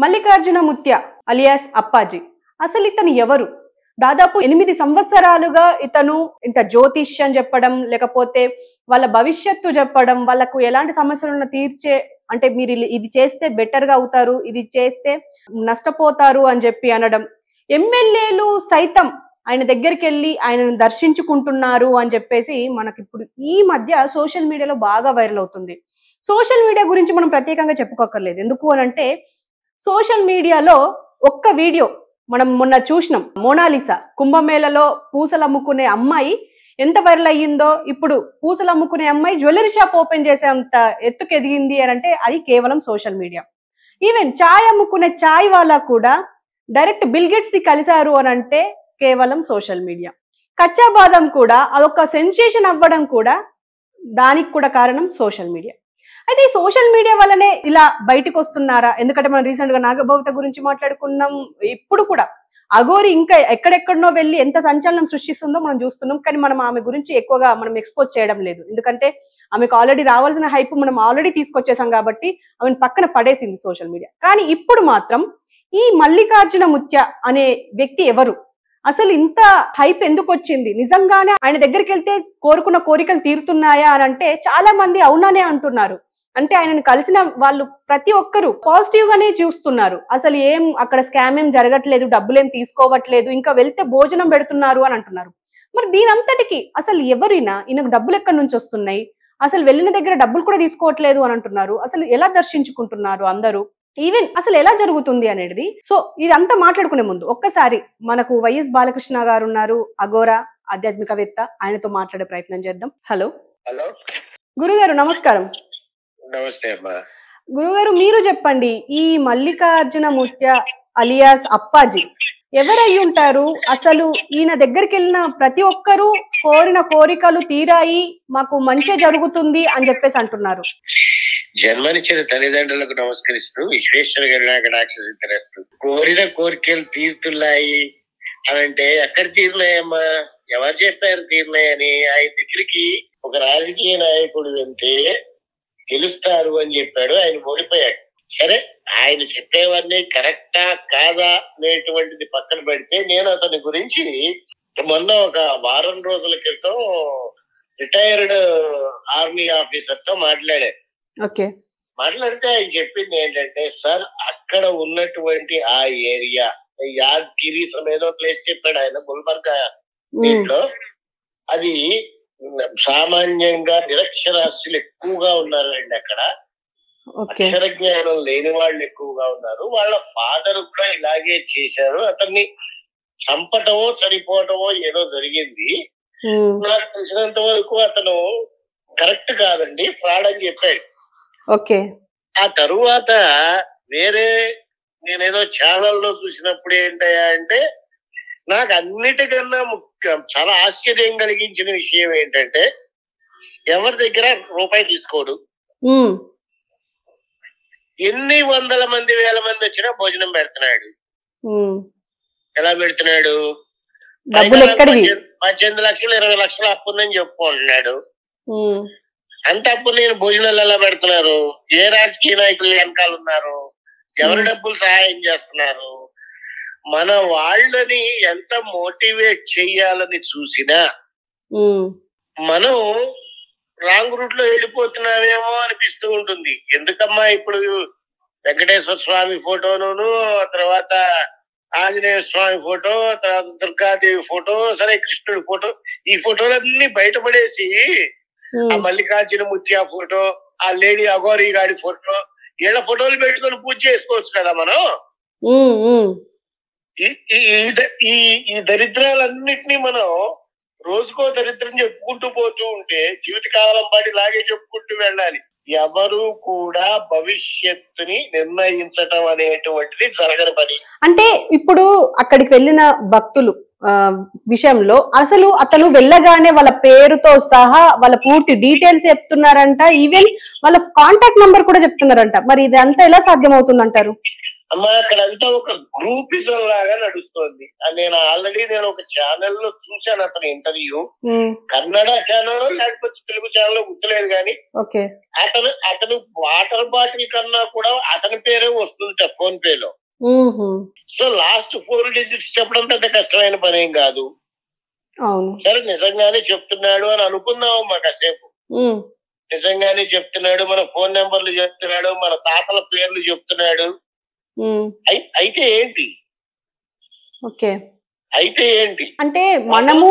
Mallikarjuna Mutya alias Appaji అసలు ఇతను ఎవరు? దాదాపు 8 సంవత్సరాలుగా ఇతను ఇంత జ్యోతిష్యం చెప్పడం, లేకపోతే వాళ్ళ భవిష్యత్తు చెప్పడం, వాళ్ళకు ఎలాంటి సమస్యలను తీర్చే అంటే మీరు ఇది చేస్తే బెటర్ గా అవుతారు, ఇది చేస్తే నష్టపోతారు అని చెప్పి అనడం, ఎమ్మెల్యేలు సైతం ఆయన దగ్గరికి వెళ్ళి ఆయనను దర్శించుకుంటున్నారు అని చెప్పేసి మనకి ఇప్పుడు ఈ మధ్య సోషల్ మీడియాలో బాగా వైరల్ అవుతుంది. సోషల్ మీడియా గురించి మనం ప్రత్యేకంగా చెప్పుకోకర్లేదు. ఎందుకు అనంటే సోషల్ మీడియాలో ఒక్క వీడియో మనం మొన్న చూసినాం. మోనాలిసా కుంభమేళలో పూసలు అమ్ముకునే అమ్మాయి ఎంత వైరల్ అయ్యిందో, ఇప్పుడు పూసలు అమ్ముకునే అమ్మాయి జ్యువెలరీ షాప్ ఓపెన్ చేసేంత ఎత్తుకు ఎదిగింది అని అంటే అది కేవలం సోషల్ మీడియా. ఈవెన్ చాయ్ అమ్ముకునే చాయ్ వాళ్ళ కూడా డైరెక్ట్ బిల్ గేట్స్ ని కలిశారు అని అంటే కేవలం సోషల్ మీడియా. కచ్చా బాదం కూడా అదొక సెన్సేషన్ అవ్వడం కూడా దానికి కూడా కారణం సోషల్ మీడియా. అయితే ఈ సోషల్ మీడియా వల్లనే ఇలా బయటకు వస్తున్నారా? ఎందుకంటే మనం రీసెంట్ గా నాగభవిత గురించి మాట్లాడుకున్నాం. ఇప్పుడు కూడా అఘోరి ఇంకా ఎక్కడెక్కడనో వెళ్ళి ఎంత సంచలనం సృష్టిస్తుందో మనం చూస్తున్నాం. కానీ మనం ఆమె గురించి ఎక్కువగా మనం ఎక్స్పోజ్ చేయడం లేదు. ఎందుకంటే ఆమెకు ఆల్రెడీ రావాల్సిన హైప్ మనం ఆల్రెడీ తీసుకొచ్చేసాం కాబట్టి ఆమెను పక్కన పడేసింది సోషల్ మీడియా. కానీ ఇప్పుడు మాత్రం ఈ మల్లికార్జున ముత్య అనే వ్యక్తి ఎవరు, అసలు ఇంత హైప్ ఎందుకు వచ్చింది, నిజంగానే ఆయన దగ్గరికి వెళ్తే కోరుకున్న కోరికలు తీరుతున్నాయా అని అంటే చాలా మంది అవునానే అంటున్నారు. అంటే ఆయనను కలిసిన వాళ్ళు ప్రతి ఒక్కరు పాజిటివ్ గానే చూస్తున్నారు. అసలు ఏం అక్కడ స్కామ్ ఏం జరగట్లేదు, డబ్బులేం తీసుకోవట్లేదు, ఇంకా వెళ్తే భోజనం పెడుతున్నారు అని అంటున్నారు. మరి దీని అంతటికి అసలు ఎవరైనా ఈయనకు డబ్బులు ఎక్కడి నుంచి వస్తున్నాయి, అసలు వెళ్ళిన దగ్గర డబ్బులు కూడా తీసుకోవట్లేదు అని అంటున్నారు. అసలు ఎలా దర్శించుకుంటున్నారు అందరూ, ఈవెన్ అసలు ఎలా జరుగుతుంది అనేది. సో ఇదంతా మాట్లాడుకునే ముందు ఒక్కసారి మనకు వైఎస్ బాలకృష్ణ గారు ఉన్నారు, అఘోరా ఆధ్యాత్మికవేత్త, ఆయనతో మాట్లాడే ప్రయత్నం చేద్దాం. హలో గురుగారు, నమస్కారం. నమస్తే అమ్మా. గురుగారు, మీరు చెప్పండి, ఈ మల్లికార్జున ముత్య అలియాస్ అప్పాజీ ఎవరై ఉంటారు? అసలు ఈయన దగ్గరికి వెళ్ళిన ప్రతి ఒక్కరూ కోరిన కోరికలు తీరాయి, మాకు మంచి జరుగుతుంది అని చెప్పేసి అంటున్నారు. జన్మనిచ్చిన తల్లిదండ్రులకు నమస్కరిస్తూ విశ్వేశ్వర గణాక్షరిస్తూ కోరిన కోరికలు తీరుతున్నాయి అని అంటే ఎక్కడ తీరినాయమ్మా? ఎవరు చెప్పారు తీరినాయని? ఆయన దగ్గరికి ఒక రాజకీయ నాయకుడు వెళ్తే గెలుస్తారు అని చెప్పాడు, ఆయన ఓడిపోయాడు. సరే, ఆయన చెప్పేవన్నీ కరెక్టా కాదా అనేటువంటిది పక్కన పెడితే, నేను అతని గురించి మొన్న ఒక వారం రోజుల క్రితం రిటైర్డ్ ఆర్మీ ఆఫీసర్ తో మాట్లాడాను. మాట్లాడితే ఆయన చెప్పింది ఏంటంటే, సార్ అక్కడ ఉన్నటువంటి ఆ ఏరియా యాద్గిరి సమేదో ప్లేస్ చెప్పాడు ఆయన, గుల్బర్గా దీంట్లో, అది సామాన్యంగా నిరక్షరాస్యులు ఎక్కువగా ఉన్నారండి అక్కడ. అక్షర జ్ఞానం లేని వాళ్ళు ఎక్కువగా ఉన్నారు. వాళ్ళ ఫాదర్ కూడా ఇలాగే చేశారు. అతన్ని చంపటమో చనిపోవటమో ఏదో జరిగింది. నాకు తెలిసినంత వరకు అతను కరెక్ట్ కాదండి, ఫ్రాడ్ అని చెప్పాడు. ఆ తరువాత వేరే నేనేదో ఛానల్లో చూసినప్పుడు ఏంటయ్యా అంటే, నాకు అన్నిటికన్నా ముఖ్యం, చాలా ఆశ్చర్యం కలిగించిన విషయం ఏంటంటే, ఎవరి దగ్గర రూపాయి తీసుకోడు, ఎన్ని వందల మంది వేల మంది వచ్చినా భోజనం పెడుతున్నాడు. ఎలా పెడుతున్నాడు? 18 లక్షలు 20 లక్షలు అప్పుందని చెప్పుకుంటున్నాడు. అంత అప్పు నేను భోజనాలు ఎలా పెడుతున్నారు? ఏ రాజకీయ నాయకులు వెనకాల ఉన్నారు? ఎవరి డబ్బులు సహాయం చేస్తున్నారు? మన వాళ్ళని ఎంత మోటివేట్ చెయ్యాలని చూసినా మనం రాంగ్ రూట్ లో వెళ్ళిపోతున్నామేమో అనిపిస్తూ ఉంటుంది. ఎందుకమ్మా, ఇప్పుడు వెంకటేశ్వర స్వామి ఫోటోను, తర్వాత ఆంజనేయ స్వామి ఫోటో, తర్వాత దుర్గాదేవి ఫోటో, సరే కృష్ణుడి ఫోటో, ఈ ఫోటోలన్నీ బయటపడేసి ఆ మల్లికార్జున ముత్య ఫోటో, ఆ లేడీ అఘోరి గాడి ఫోటో, వీళ్ళ ఫోటోలు పెట్టుకొని పూజ చేసుకోవచ్చు కదా మనం. ఈ దరిద్రాలన్నిటినీ మనం రోజుకో దరిద్రం చెప్పుకుంటూ పోతూ ఉంటే జీవితకాలం పాటు ఇలాగే చెప్పుకుంటూ వెళ్ళాలి. ఎవరు కూడా భవిష్యత్తుని నిర్ణయించటం అనేటువంటిది జరగని పని. అంటే ఇప్పుడు అక్కడికి వెళ్ళిన భక్తులు విషయంలో అసలు అతను వెళ్ళగానే వాళ్ళ పేరుతో సహా వాళ్ళ పూర్తి డీటెయిల్స్ చెప్తున్నారంట, ఈవెన్ వాళ్ళ కాంటాక్ట్ నంబర్ కూడా చెప్తున్నారంట. మరి ఇదంతా ఎలా సాధ్యం అవుతుంది అంటారు? అమ్మా అక్కడంతా ఒక గ్రూపిజం లాగా నడుస్తోంది. నేను ఆల్రెడీ ఒక ఛానల్లో చూశాను అతని ఇంటర్వ్యూ, కన్నడ ఛానల్ లేకపోతే తెలుగు ఛానల్ గుర్తులేదు కానీ అతను వాటర్ బాటిల్ కన్నా కూడా అతని పేరే వస్తుంది ఫోన్ పేలో. సో లాస్ట్ 4 digits చెప్పడం పెద్ద కష్టమైన పని ఏం కాదు. సరే నిజంగానే చెప్తున్నాడు అని అనుకుందాం మా కాసేపు. నిజంగానే చెప్తున్నాడు, మన ఫోన్ నెంబర్లు చెప్తున్నాడు, మన తాతల పేర్లు చెప్తున్నాడు. అయితే ఏంటి అయితే ఏంటి అంటే మనము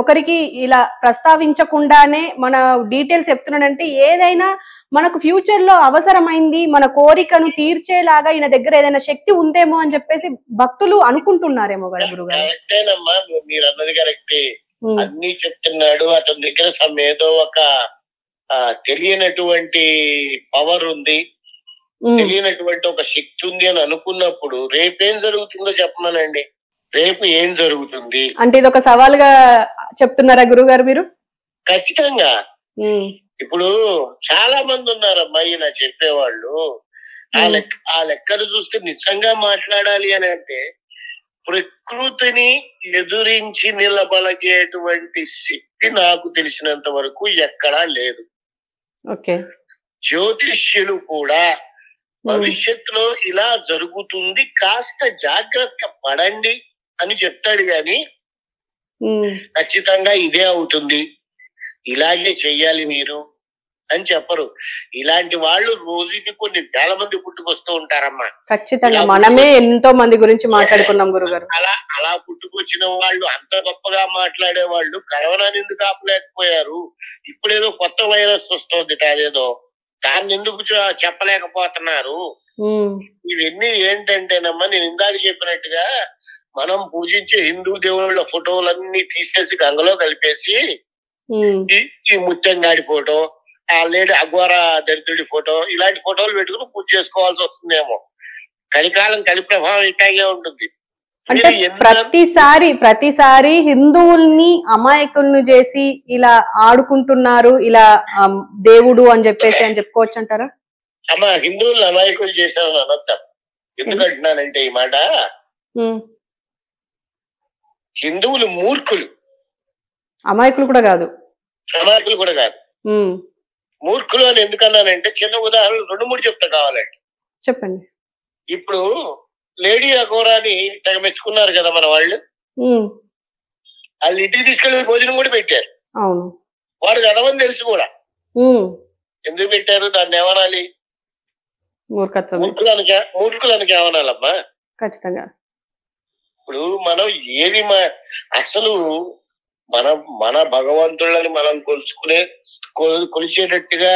ఒకరికి ఇలా ప్రస్తావించకుండానే మన డీటెయిల్స్ చెప్తున్నాడంటే ఏదైనా మనకు ఫ్యూచర్ లో అవసరమైంది, మన కోరికను తీర్చేలాగా ఈయన దగ్గర ఏదైనా శక్తి ఉందేమో అని చెప్పేసి భక్తులు అనుకుంటున్నారేమో కదా గురుగారు. కరెక్టేనమ్మా, మీరు అన్నది కరెక్టే. అన్ని చెప్తున్నాడు, అతని దగ్గర ఏదో ఒక తెలియనటువంటి పవర్ ఉంది, తెలియనటువంటి ఒక శక్తి ఉంది అని అనుకున్నప్పుడు రేపేం జరుగుతుందో చెప్పమనండి. రేపు ఏం జరుగుతుంది అంటే ఇది ఒక సవాల్గా చెప్తున్నారా గురుగారు మీరు? ఖచ్చితంగా. ఇప్పుడు చాలా మంది ఉన్నారమ్మా ఇలా చెప్పేవాళ్ళు. ఆ లెక్కను చూస్తే నిజంగా మాట్లాడాలి అని అంటే ప్రకృతిని ఎదురించి నిలబడగేటువంటి శక్తి నాకు తెలిసినంత వరకు ఎక్కడా లేదు. జ్యోతిష్యులు కూడా భవిష్యత్తులో ఇలా జరుగుతుంది, కాస్త జాగ్రత్త పడండి అని చెప్తాడు గాని ఖచ్చితంగా ఇదే అవుతుంది, ఇలాగే చెయ్యాలి మీరు అని చెప్పరు. ఇలాంటి వాళ్ళు రోజుకి కొన్ని వేల మంది పుట్టుకొస్తూ ఉంటారమ్మా. ఖచ్చితంగా మనమే ఎంతో మంది గురించి మాట్లాడుకున్నాం గురుగారు. అలా పుట్టుకొచ్చిన వాళ్ళు, అంత గొప్పగా మాట్లాడే వాళ్ళు కరోనాని ఎందుకు ఆపలేకపోయారు? ఇప్పుడేదో కొత్త వైరస్ వస్తుంది, అదేదో దాన్ని ఎందుకు చెప్పలేకపోతున్నారు? ఇవన్నీ ఏంటంటేనమ్మా, నేను ఇందాక చెప్పినట్టుగా మనం పూజించే హిందూ దేవుళ్ళ ఫోటోలన్నీ తీసేసి గంగలో కలిపేసి ఈ ముత్యంగాడి ఫోటో, లేడి అఘోర దరిద్రుడి ఫోటో, ఇలాంటి ఫోటోలు పెట్టుకుని పూజ చేసుకోవాల్సి వస్తుందేమో. కలికాలం కలి ప్రభావం ఇట్లాగే ఉంటుంది. అంటే ప్రతిసారి హిందువుల్ని అమాయకులను చేసి ఇలా ఆడుకుంటున్నారు, ఇలా దేవుడు అని చెప్పుకోవచ్చు అంటారా? అమ్మా హిందువులను అమాయకులు చేశామని అనొద్దాం. ఎందుకంటున్నానంటే ఈ మాట, హిందువులు మూర్ఖులు, అమాయకులు కూడా కాదు. మూర్ఖులు అని ఎందుకన్నానంటే చిన్న ఉదాహరణ 2-3 చెప్తా కావాలండి. చెప్పండి. ఇప్పుడు లేడీ అఘోరాని తెగ మెచ్చుకున్నారు కదా మన వాళ్ళు. వాళ్ళు ఇంటికి తీసుకెళ్లి భోజనం కూడా పెట్టారు. అవును, వాడు కదవని తెలుసు కూడా. ఎందుకు పెట్టారు? దాన్ని ఏమనాలి? మూర్ఖులనికి ఏమనాలమ్మా? ఖచ్చితంగా. ఇప్పుడు మనం ఏది అసలు మన భగవంతుళ్ళని మనం కొలిచేటట్టుగా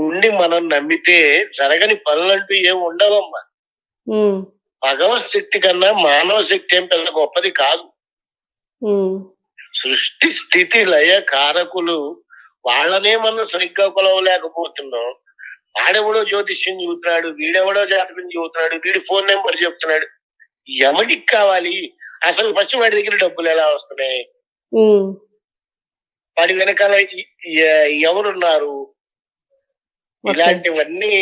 ఉండి మనం నమ్మితే జరగని పనులంటూ ఏం ఉండవమ్మా. భగవత్ శక్తి కన్నా మానవ శక్తి ఏం పెద్ద గొప్పది కాదు. సృష్టి స్థితి లయ కారకులు వాళ్ళనే మనం సరిగ్గా కొలవలేకపోతున్నాం. వాడెవడో జ్యోతిష్యం చెబుతున్నాడు, వీడెవడో జాతకం చెబుతున్నాడు, వీడి ఫోన్ నెంబర్ చెప్తున్నాడు. ఎవరికి కావాలి అసలు? ఫస్ట్ వాడి దగ్గర డబ్బులు ఎలా వస్తున్నాయి? వాడి వెనకాల ఎవరున్నారు? ఇలాంటివన్నీ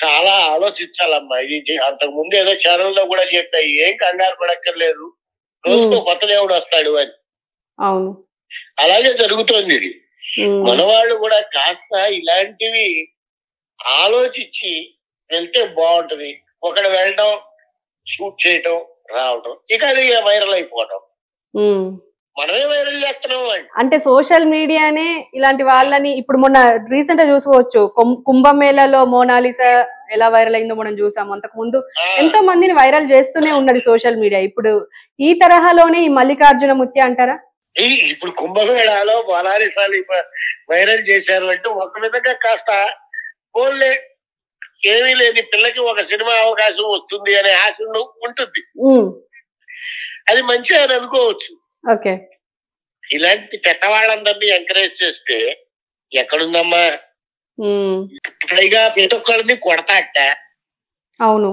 చాలా ఆలోచించాలమ్మా. ఇది అంతకు ముందు ఏదో ఛానల్లో కూడా చెప్పాయి, ఏం కంగారు పడక్కర్లేదు, రోజుకో కొత్త దేవుడు వస్తాడు అని. అవును, అలాగే జరుగుతోంది ఇది. మనవాళ్ళు కూడా కాస్త ఇలాంటివి ఆలోచించి వెళ్తే బాగుంటది. ఒకడు వెళ్ళడం, షూట్ చేయటం, రావటం, ఇక అది వైరల్ అయిపోవటం, మనమే వైరల్ చేస్తున్నాం. అంటే సోషల్ మీడియానే ఇలాంటి వాళ్ళని ఇప్పుడు మొన్న రీసెంట్ గా చూసుకోవచ్చు, కుంభమేళలో మోనాలిసా ఎలా వైరల్ అయిందో మనం చూసాము. అంతకు ముందు ఎంతో మందిని వైరల్ చేస్తూనే ఉన్నది సోషల్ మీడియా. ఇప్పుడు ఈ తరహాలోనే ఈ మల్లికార్జున ముత్య అంటారా? ఇప్పుడు కుంభమేళాలో మోనాలిసాలు వైరల్ చేశారు అంటే ఒక విధంగా కాస్త పోన్లే, ఏమీ లేని పిల్లకి ఒక సినిమా అవకాశం వస్తుంది అనే ఆశ ఉంటుంది, అది మంచిగా అని అనుకోవచ్చు. ఇలాంటి పెద్దవాళ్ళందరినీ ఎంకరేజ్ చేస్తే ఎక్కడుందమ్మా? పైగా ప్రతి ఒక్కరిని కొడతాట. అవును,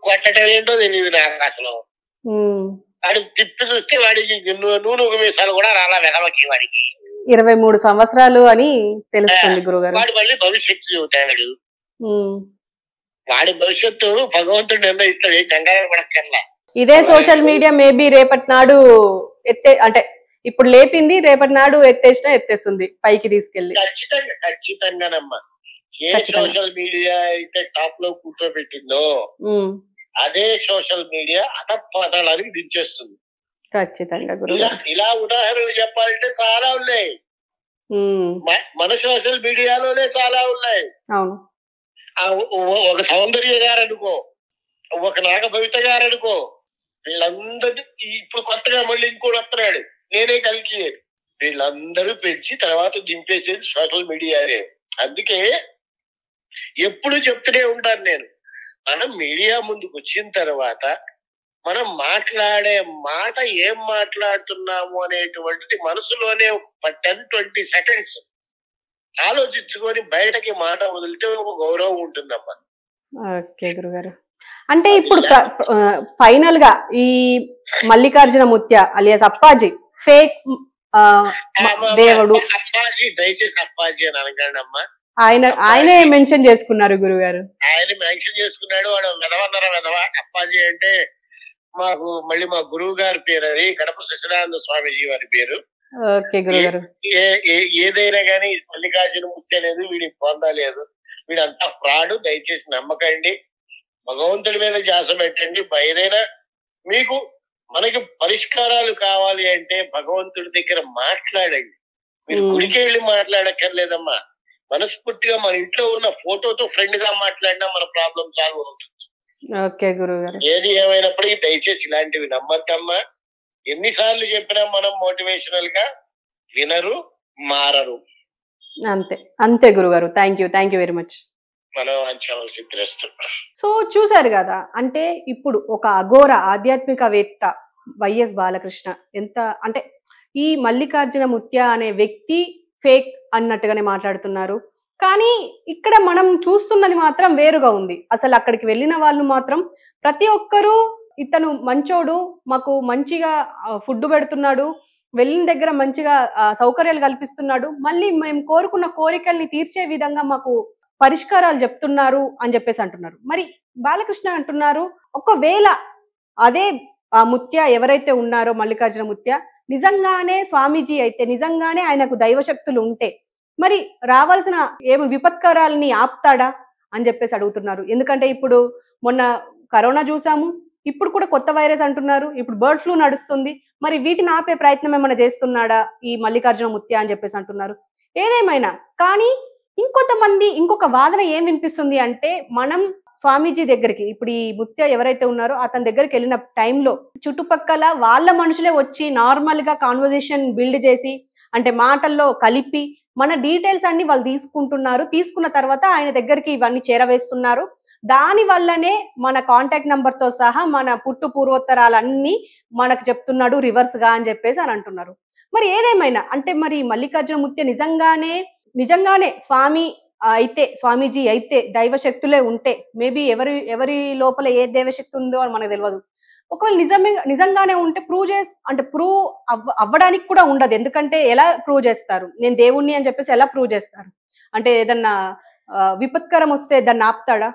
కొట్టడం ఏంటో తెలియదు నాకు అసలు. వాడు తిప్పి చూస్తే వాడికి నూనె మీసాలు కూడా రాలా వెదవకి. వాడికి 23 సంవత్సరాలు అని తెలుస్తుంది గురుగారు. వాడు మళ్ళీ భవిష్యత్తు చూతాడు. వాడి భవిష్యత్తు భగవంతుడు నిర్ణయిస్తాడు, ఏం కంగారు పడక్కర్లా. ఇదే సోషల్ మీడియా మేబీ రేపటి నాడు అంటే ఇప్పుడు లేపింది, రేపటి నాడు ఎత్తేసినా ఎత్తేస్తుంది పైకి తీసుకెళ్లి. ఖచ్చితంగానమ్మా. ఏ సోషల్ మీడియా అయితే టాప్ లో కూర్చోబెట్టిందో అదే సోషల్ మీడియా అటపటాలని దించేస్తుంది. ఖచ్చితంగా. ఇలా ఉదాహరణలు చెప్పాలంటే చాలా ఉన్నాయి. మన సోషల్ మీడియాలోనే చాలా ఉన్నాయి. ఒక సౌందర్య గారు అనుకో, ఒక నాగభవిత గారు అనుకో, వీళ్ళందరూ ఇప్పుడు కొత్తగా మళ్ళీ ఇంకోటి వస్తున్నాడు, నేనే కలిగి, వీళ్ళందరూ పెంచి తర్వాత దింపేసేది సోషల్ మీడియానే. అందుకే ఎప్పుడు చెప్తూనే ఉంటాను నేను, మనం మీడియా ముందుకు వచ్చిన తర్వాత మనం మాట్లాడే మాట ఏం మాట్లాడుతున్నాము అనేటువంటిది మనసులోనే 10-20 సెకండ్స్ ఆలోచించుకొని బయటకి మాట వదిలితే ఒక గౌరవం ఉంటుందమ్మా. ఓకే గురుగారు. అంటే ఇప్పుడు ఫైనల్ గా ఈ మల్లికార్జున ముత్య అలియాస్ అప్పాజీ ఫేక్ దేవుడు, అప్పాజీ దయచేసి అప్పాజీ అని అనకండి అమ్మా. ఆయనే మెన్షన్ చేసుకున్నారు గురుగారు, ఆయన మెన్షన్ చేసుకున్నాడు. వాడు వెదవన్నర వెదవ. అప్పాజీ అంటే మాకు మళ్ళీ మా గురువు గారి పేరు, అది కడప సత్యనారాయణ స్వామీజీ వారి పేరు. ఓకే గురుగారు. ఏదైనా కానీ మల్లికార్జున ముత్య లేదు, వీడికి పొందలేదు, వీడంతా ఫ్రాడ్. దయచేసి నమ్మకండి, భగవంతుడి మీద ధ్యాస పెట్టండి. ఏదైనా మీకు మనకి పరిష్కారాలు కావాలి అంటే భగవంతుడి దగ్గర మాట్లాడండి. మీరు గుడికి వెళ్ళి మాట్లాడక్కర్లేదమ్మా. మనస్ఫూర్తిగా మన ఇంట్లో ఉన్న ఫోటోతో ఫ్రెండ్ గా మాట్లాడినా మన ప్రాబ్లం సాల్వ్ అవుతుంది. ఓకే గురుగారు. ఏది ఏమైనప్పటికీ దయచేసి ఇలాంటివి నమ్మద్దమ్మా. ఎన్నిసార్లు చెప్పినా మనం మోటివేషనల్ గా వినరు, మారరు. అంతే అంతే గురుగారు. Thank you very much. So చూసారు కదా, అంటే ఇప్పుడు ఒక అఘోర ఆధ్యాత్మికవేత్త వైఎస్ బాలకృష్ణ ఎంత అంటే ఈ మల్లికార్జున ముత్య అనే వ్యక్తి ఫేక్ అన్నట్టుగానే మాట్లాడుతున్నారు. కానీ ఇక్కడ మనం చూస్తున్నది మాత్రం వేరుగా ఉంది. అసలు అక్కడికి వెళ్ళిన వాళ్ళు మాత్రం ప్రతి ఒక్కరూ ఇతను మంచోడు, మాకు మంచిగా ఫుడ్ పెడుతున్నాడు, వెళ్ళిన దగ్గర మంచిగా సౌకర్యాలు కల్పిస్తున్నాడు, మళ్ళీ మేము కోరుకున్న కోరికల్ని తీర్చే విధంగా మాకు పరిష్కారాలు చెప్తున్నారు అని చెప్పేసి అంటున్నారు. మరి బాలకృష్ణ అంటున్నారు, ఒకవేళ అదే ఆ ముత్య ఎవరైతే ఉన్నారో మల్లికార్జున ముత్య నిజంగానే స్వామీజీ అయితే, నిజంగానే ఆయనకు దైవశక్తులు ఉంటే మరి రావాల్సిన ఏమి విపత్కరాలని ఆపుతాడా అని చెప్పేసి అడుగుతున్నారు. ఎందుకంటే ఇప్పుడు మొన్న కరోనా చూసాము, ఇప్పుడు కూడా కొత్త వైరస్ అంటున్నారు, ఇప్పుడు బర్డ్ ఫ్లూ నడుస్తుంది. మరి వీటిని ఆపే ప్రయత్నం ఏమైనా చేస్తున్నాడా ఈ మల్లికార్జున ముత్య అని చెప్పేసి అంటున్నారు. ఏదేమైనా కానీ ఇంకొంతమంది ఇంకొక వాదన ఏం వినిపిస్తుంది అంటే, మనం స్వామీజీ దగ్గరికి ఇప్పుడు ఈ ముత్య ఎవరైతే ఉన్నారో అతని దగ్గరికి వెళ్ళిన టైంలో చుట్టుపక్కల వాళ్ళ మనుషులే వచ్చి నార్మల్ గా కాన్వర్జేషన్ బిల్డ్ చేసి, అంటే మాటల్లో కలిపి మన డీటెయిల్స్ అన్ని వాళ్ళు తీసుకుంటున్నారు. తీసుకున్న తర్వాత ఆయన దగ్గరికి ఇవన్నీ చేరవేస్తున్నారు. దాని వల్లనే మన కాంటాక్ట్ నంబర్ తో సహా మన పుట్టు పూర్వోత్తరాలన్నీ మనకు చెప్తున్నాడు రివర్స్ గా అని చెప్పేసి అని అంటున్నారు. మరి ఏదేమైనా అంటే మరి మల్లికార్జున ముత్య నిజంగానే స్వామి అయితే, స్వామీజీ అయితే, దైవశక్తులే ఉంటే, మేబీ ఎవరి లోపల ఏ దైవశక్తి ఉందో అని మనకు తెలియదు. ఒకవేళ నిజంగానే ఉంటే ప్రూవ్ అవ్వడానికి కూడా ఉండదు. ఎందుకంటే ఎలా ప్రూవ్ చేస్తారు, నేను దేవుణ్ణి అని చెప్పేసి ఎలా ప్రూవ్ చేస్తారు? అంటే ఏదన్నా విపత్కరం వస్తే దాన్ని ఆపుతాడా?